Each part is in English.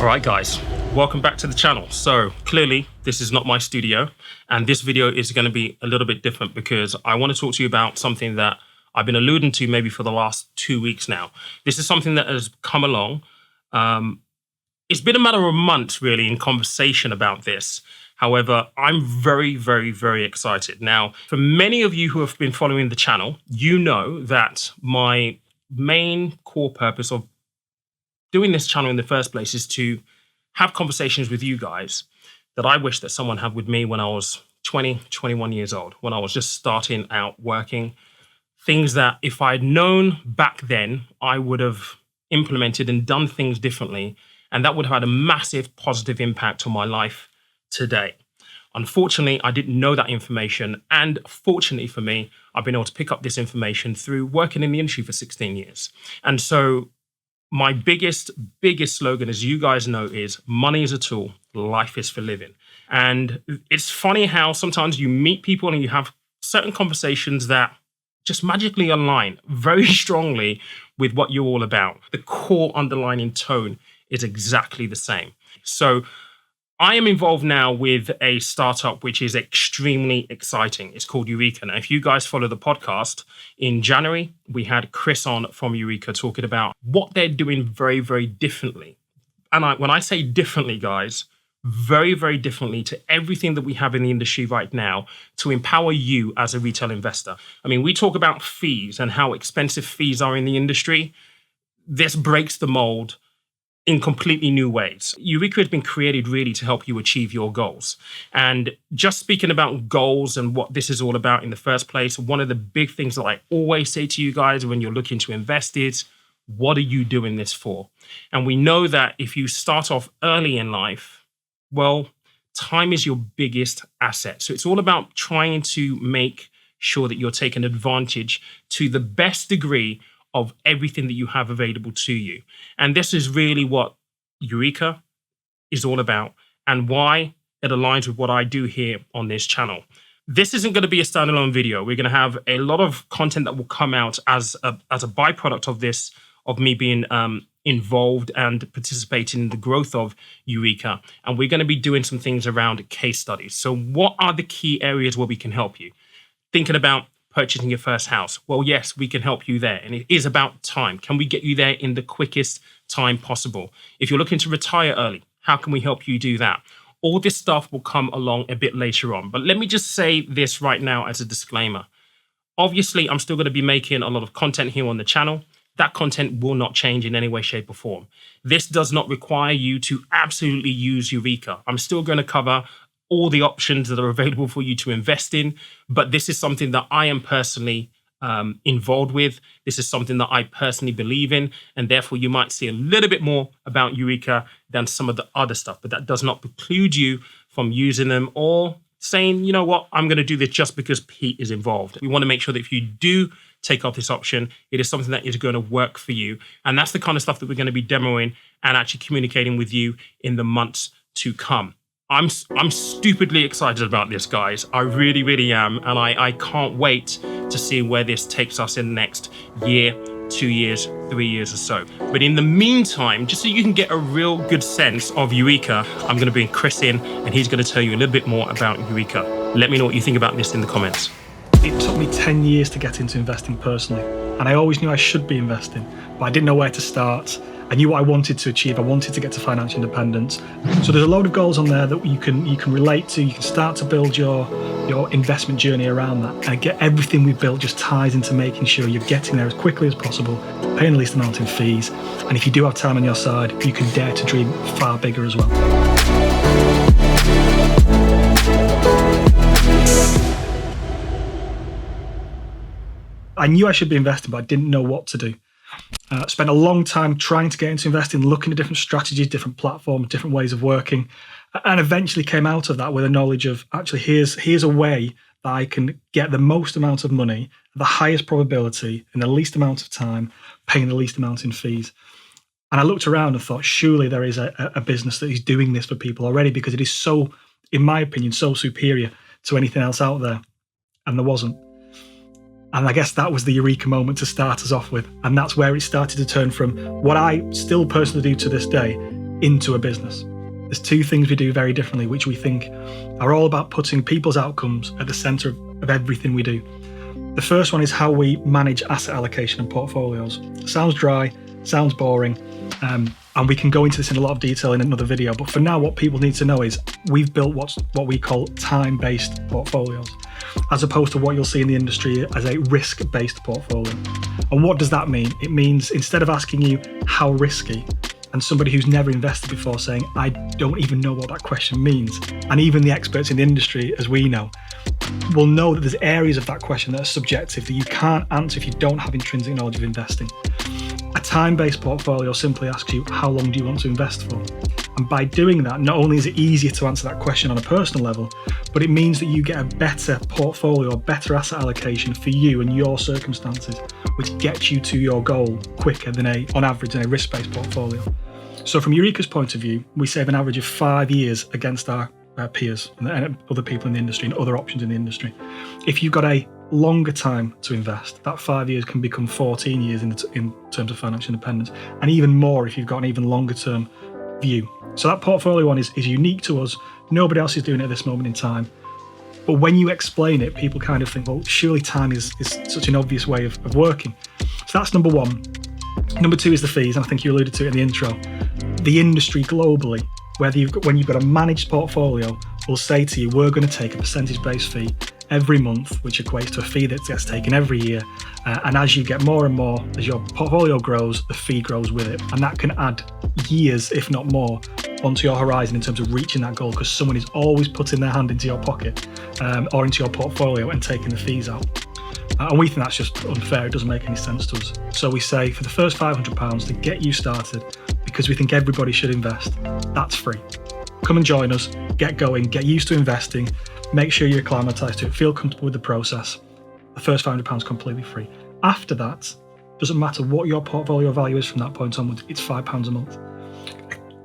All right, guys, welcome back to the channel. So clearly this is not my studio, and this video is going to be a little bit different because I want to talk to you about something that I've been alluding to maybe for the last 2 weeks now. This is something that has come along. It's been a matter of months really in conversation about this. However, I'm very, very, very excited. Now, for many of you who have been following the channel, you know that my main core purpose of doing this channel in the first place is to have conversations with you guys that I wish that someone had with me when I was 20, 21 years old, when I was just starting out working. Things that if I'd known back then, I would have implemented and done things differently, and that would have had a massive positive impact on my life today. Unfortunately, I didn't know that information, and fortunately for me, I've been able to pick up this information through working in the industry for 16 years. And so my biggest slogan, as you guys know, is money is a tool, life is for living. And it's funny how sometimes you meet people and you have certain conversations that just magically align very strongly with what you're all about. The core underlying tone is exactly the same. So I am involved now with a startup which is extremely exciting. It's called Eureka. Now, if you guys follow the podcast, in January, we had Chris on from Eureka talking about what they're doing very, very differently. And when I say differently, guys, very, very differently to everything that we have in the industry right now to empower you as a retail investor. I mean, we talk about fees and how expensive fees are in the industry. This breaks the mold in completely new ways. Eureka has been created really to help you achieve your goals. And just speaking about goals and what this is all about in the first place, one of the big things that I always say to you guys when you're looking to invest is, what are you doing this for? And we know that if you start off early in life, well, time is your biggest asset. So it's all about trying to make sure that you're taking advantage to the best degree of everything that you have available to you. And this is really what Eureka is all about and why it aligns with what I do here on this channel. This isn't going to be a standalone video. We're going to have a lot of content that will come out as a byproduct of this, of me being involved and participating in the growth of Eureka. And we're going to be doing some things around case studies. So what are the key areas where we can help you? Thinking about purchasing your first house. Well, yes, we can help you there. And it is about time. Can we get you there in the quickest time possible? If you're looking to retire early, how can we help you do that? All this stuff will come along a bit later on. But let me just say this right now as a disclaimer. Obviously, I'm still going to be making a lot of content here on the channel. That content will not change in any way, shape, or form. This does not require you to absolutely use Eureka. I'm still going to cover all the options that are available for you to invest in. But this is something that I am personally involved with. This is something that I personally believe in. And therefore, you might see a little bit more about Eureka than some of the other stuff. But that does not preclude you from using them or saying, you know what, I'm going to do this just because Pete is involved. We want to make sure that if you do take up this option, it is something that is going to work for you. And that's the kind of stuff that we're going to be demoing and actually communicating with you in the months to come. I'm stupidly excited about this, guys. I really, really am. And I can't wait to see where this takes us in the next year, 2 years, 3 years or so. But in the meantime, just so you can get a real good sense of Eureka, I'm going to bring Chris in and he's going to tell you a little bit more about Eureka. Let me know what you think about this in the comments. It took me 10 years to get into investing personally. And I always knew I should be investing, but I didn't know where to start. I knew what I wanted to achieve. I wanted to get to financial independence. So there's a load of goals on there that you can relate to. You can start to build your investment journey around that. And get everything we've built just ties into making sure you're getting there as quickly as possible, paying the least amount in fees. And if you do have time on your side, you can dare to dream far bigger as well. I knew I should be investing, but I didn't know what to do. Spent a long time trying to get into investing, looking at different strategies, different platforms, different ways of working, and eventually came out of that with a knowledge of, actually, here's a way that I can get the most amount of money, the highest probability, in the least amount of time, paying the least amount in fees. And I looked around and thought, surely there is a business that is doing this for people already, because it is so, in my opinion, so superior to anything else out there. And there wasn't. And I guess that was the Eureka moment to start us off with. And that's where it started to turn from what I still personally do to this day into a business. There's two things we do very differently, which we think are all about putting people's outcomes at the centre of everything we do. The first one is how we manage asset allocation and portfolios. Sounds dry, sounds boring, and we can go into this in a lot of detail in another video, but for now what people need to know is we've built what we call time-based portfolios, as opposed to what you'll see in the industry as a risk-based portfolio. And what does that mean? It means instead of asking you how risky, and somebody who's never invested before saying, I don't even know what that question means, and even the experts in the industry, as we know, will know that there's areas of that question that are subjective that you can't answer if you don't have intrinsic knowledge of investing. A time-based portfolio simply asks you, how long do you want to invest for? And by doing that, not only is it easier to answer that question on a personal level, but it means that you get a better portfolio, a better asset allocation for you and your circumstances, which gets you to your goal quicker than on average, in a risk-based portfolio. So from Eureka's point of view, we save an average of 5 years against our peers and other people in the industry and other options in the industry. If you've got a longer time to invest, that 5 years can become 14 years in terms of financial independence, and even more if you've got an even longer term view. So that portfolio one is unique to us. Nobody else is doing it at this moment in time. But when you explain it, people kind of think, well, surely time is such an obvious way of working. So that's number one. Number two is the fees, and I think you alluded to it in the intro. The industry globally, when you've got a managed portfolio, will say to you, we're going to take a percentage-based fee every month, which equates to a fee that gets taken every year. And as you get more and more, as your portfolio grows, the fee grows with it. And that can add years, if not more, onto your horizon in terms of reaching that goal, because someone is always putting their hand into your pocket or into your portfolio and taking the fees out. And we think that's just unfair. It doesn't make any sense to us. So we say for the first £500 to get you started, because we think everybody should invest, that's free. Come and join us, get going, get used to investing, make sure you're acclimatised to it, feel comfortable with the process. The first £500 is completely free. After that, doesn't matter what your portfolio value is from that point onwards, it's £5 a month.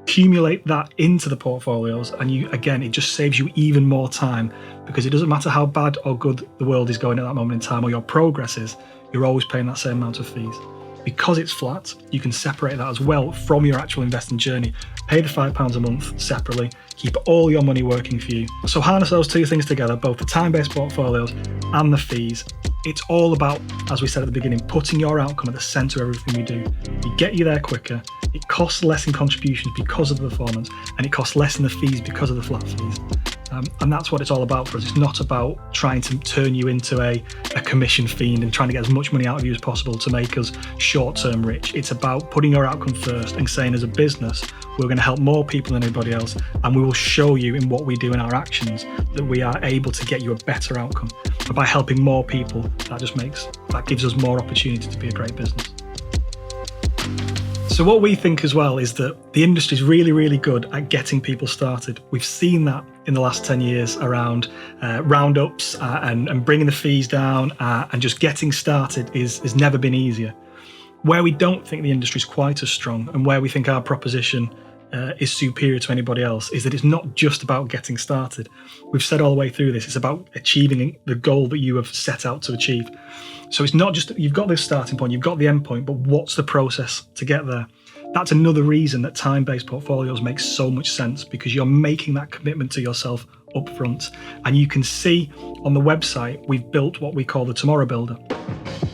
Accumulate that into the portfolios, and it just saves you even more time, because it doesn't matter how bad or good the world is going at that moment in time, or your progress is, you're always paying that same amount of fees. Because it's flat, you can separate that as well from your actual investing journey. Pay the £5 a month separately, keep all your money working for you. So harness those two things together, both the time-based portfolios and the fees. It's all about, as we said at the beginning, putting your outcome at the centre of everything we do. We get you there quicker, it costs less in contributions because of the performance, and it costs less in the fees because of the flat fees. And that's what it's all about for us. It's not about trying to turn you into a commission fiend and trying to get as much money out of you as possible to make us short-term rich. It's about putting your outcome first and saying, as a business, we're going to help more people than anybody else, and we will show you in what we do in our actions that we are able to get you a better outcome. But by helping more people, that gives us more opportunity to be a great business. So what we think as well is that the industry is really, really good at getting people started. We've seen that in the last 10 years around roundups and bringing the fees down and just getting started has never been easier. Where we don't think the industry is quite as strong, and where we think our proposition is superior to anybody else, is that it's not just about getting started. We've said all the way through this, it's about achieving the goal that you have set out to achieve. So it's not just, you've got this starting point, you've got the end point, but what's the process to get there? That's another reason that time-based portfolios make so much sense, because you're making that commitment to yourself up front. And you can see on the website, we've built what we call the Tomorrow Builder.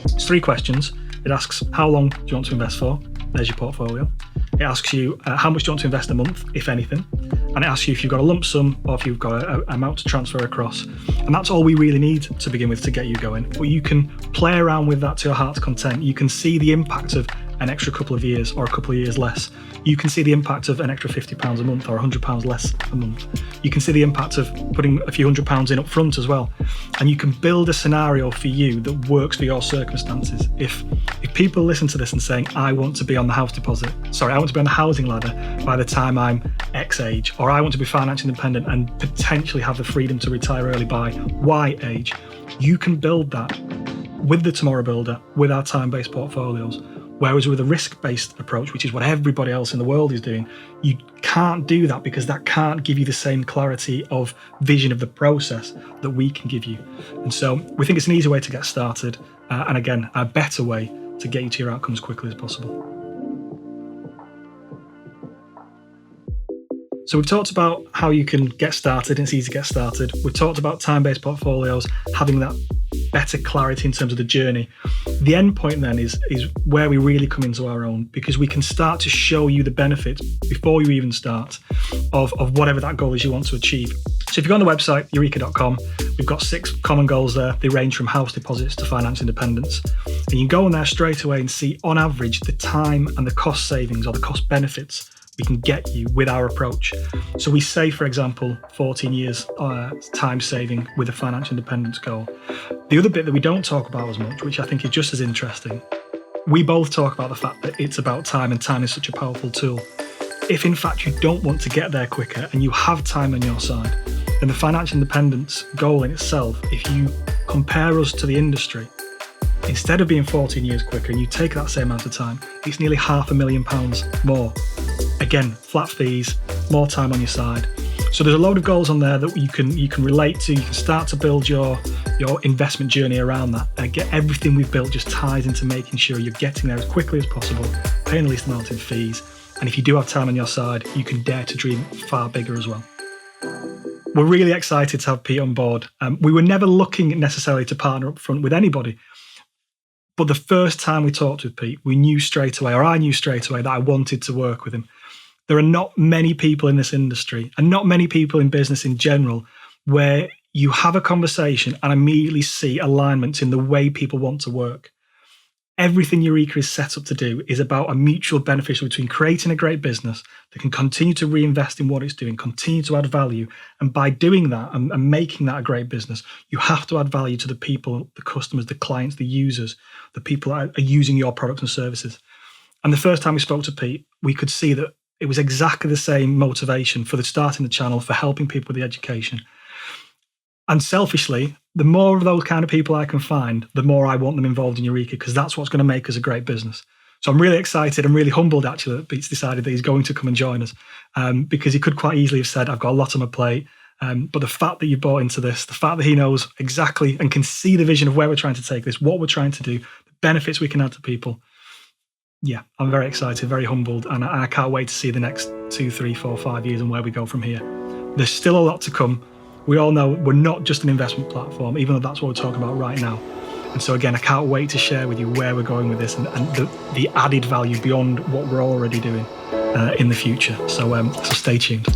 It's 3 questions. It asks, how long do you want to invest for? There's your portfolio. It asks you, how much do you want to invest a month, if anything? And it asks you if you've got a lump sum or if you've got an amount to transfer across. And that's all we really need to begin with to get you going. But you can play around with that to your heart's content. You can see the impact of an extra couple of years or a couple of years less. You can see the impact of an extra £50 a month or £100 less a month. You can see the impact of putting a few £100s in up front as well. And you can build a scenario for you that works for your circumstances. If people listen to this and saying, I want to be on the housing ladder by the time I'm X age, or I want to be financially independent and potentially have the freedom to retire early by Y age, you can build that with the Tomorrow Builder, with our time-based portfolios. Whereas with a risk-based approach, which is what everybody else in the world is doing, you can't do that, because that can't give you the same clarity of vision of the process that we can give you. And so we think it's an easy way to get started, and again, a better way to get you to your outcome as quickly as possible. So we've talked about how you can get started, and it's easy to get started. We've talked about time-based portfolios, having that better clarity in terms of the journey. The end point then is where we really come into our own, because we can start to show you the benefits before you even start of whatever that goal is you want to achieve. So if you go on the website, eureka.com, we've got 6 common goals there. They range from house deposits to financial independence. And you can go on there straight away and see, on average, the time and the cost savings or the cost benefits we can get you with our approach. So we say, for example, 14 years time saving with a financial independence goal. The other bit that we don't talk about as much, which I think is just as interesting, we both talk about the fact that it's about time, and time is such a powerful tool. If in fact you don't want to get there quicker and you have time on your side, then the financial independence goal in itself, if you compare us to the industry, instead of being 14 years quicker and you take that same amount of time, it's nearly £500,000 more. Again, flat fees, more time on your side. So there's a load of goals on there that you can relate to. You can start to build your investment journey around that. And get everything we've built just ties into making sure you're getting there as quickly as possible, paying the least amount in fees. And if you do have time on your side, you can dare to dream far bigger as well. We're really excited to have Pete on board. We were never looking necessarily to partner up front with anybody. But the first time we talked with Pete, we knew straight away, or I knew straight away, that I wanted to work with him. There are not many people in this industry, and not many people in business in general, where you have a conversation and immediately see alignments in the way people want to work. Everything Eureka is set up to do is about a mutual beneficial between creating a great business that can continue to reinvest in what it's doing, continue to add value. And by doing that and making that a great business, you have to add value to the people, the customers, the clients, the users, the people that are using your products and services. And the first time we spoke to Pete, we could see that it was exactly the same motivation for starting the channel, for helping people with the education. And selfishly, the more of those kind of people I can find, the more I want them involved in Eureka, because that's what's going to make us a great business. So I'm really excited and really humbled, actually, that Pete's decided that he's going to come and join us, because he could quite easily have said, I've got a lot on my plate. But the fact that you bought into this, the fact that he knows exactly and can see the vision of where we're trying to take this, what we're trying to do, the benefits we can add to people. Yeah, I'm very excited, very humbled, and I can't wait to see the next 2, 3, 4, 5 years and where we go from here. There's still a lot to come. We all know we're not just an investment platform, even though that's what we're talking about right now. And so again, I can't wait to share with you where we're going with this and the added value beyond what we're already doing in the future. So stay tuned.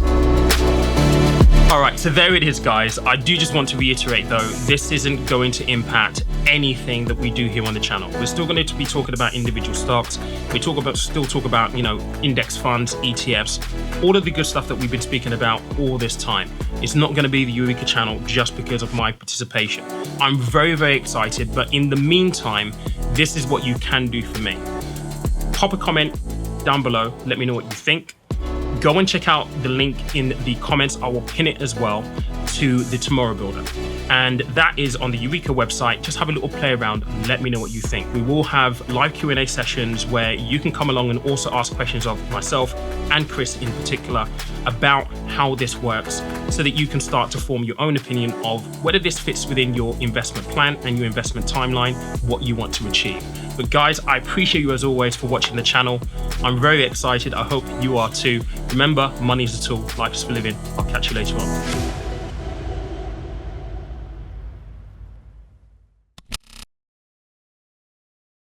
All right, so there it is, guys. I do just want to reiterate, though, this isn't going to impact anything that we do here on the channel. We're still going to be talking about individual stocks. We still talk about, index funds, ETFs, all of the good stuff that we've been speaking about all this time. It's not going to be the Eureka channel just because of my participation. I'm very, very excited, but in the meantime, this is what you can do for me. Pop a comment down below. Let me know what you think. Go and check out the link in the comments. I will pin it as well to the Tomorrow Builder. And that is on the Eureka website. Just have a little play around and let me know what you think. We will have live Q&A sessions where you can come along and also ask questions of myself and Chris in particular about how this works, so that you can start to form your own opinion of whether this fits within your investment plan and your investment timeline, what you want to achieve. But guys, I appreciate you as always for watching the channel. I'm very excited. I hope you are too. Remember, money is a tool, life is for living. I'll catch you later on.